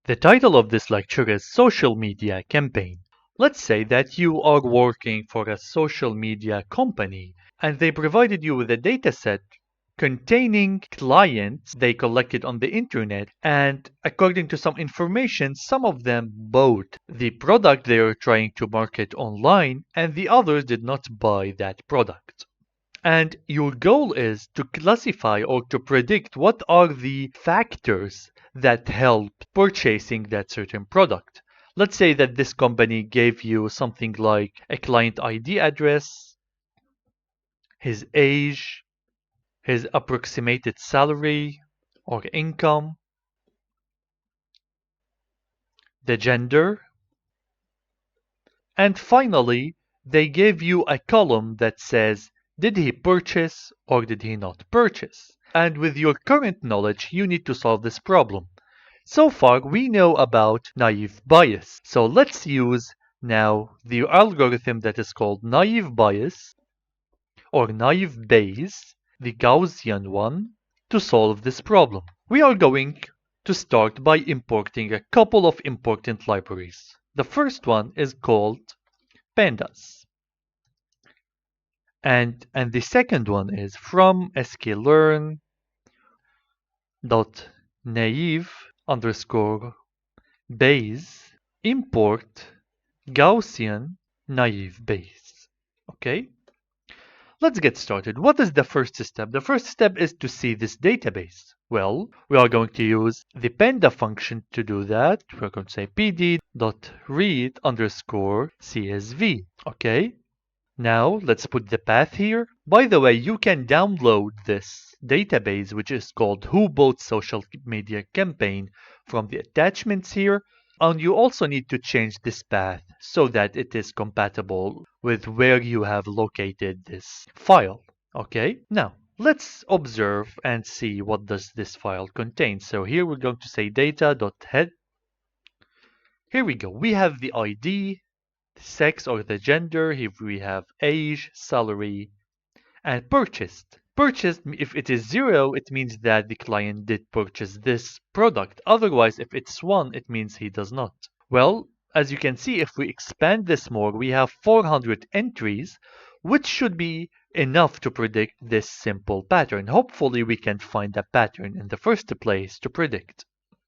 The title of this lecture is Social Media Campaign. Let's say that you are working for a social media company and they provided you with a dataset containing clients they collected on the internet, and according to some information, some of them bought the product they are trying to market online and the others did not buy that product. And your goal is to classify or to predict what are the factors that help purchasing that certain product. Let's say that this company gave you something like a client ID address, his age, his approximated salary or income, the gender, and finally, they gave you a column that says, did he purchase or did he not purchase? And with your current knowledge, you need to solve this problem. So far, we know about naive bias. So let's use now the algorithm that is called naive bias or naive Bayes, the Gaussian one, to solve this problem. We are going to start by importing a couple of important libraries. The first one is called pandas. And the second one is from sklearn dot naive underscore Bayes import Gaussian naive Bayes. Okay? Let's get started. What is the first step? The first step is to see this database. Well, we are going to use the panda function to do that. We're going to say pd.read underscore CSV. Okay? Now, let's put the path here. By the way, you can download this database, which is called Who Bought Social Media Campaign, from the attachments here. And you also need to change this path so that it is compatible with where you have located this file. Okay, now let's observe and see what does this file contain. So here we're going to say data.head. Here we go. We have the ID, the sex or the gender. Here we have age, salary, and purchased. Purchased, if it is 0, it means that the client did purchase this product. Otherwise, if it's 1, it means he does not. Well, as you can see, if we expand this more, we have 400 entries, which should be enough to predict this simple pattern. Hopefully, we can find a pattern in the first place to predict.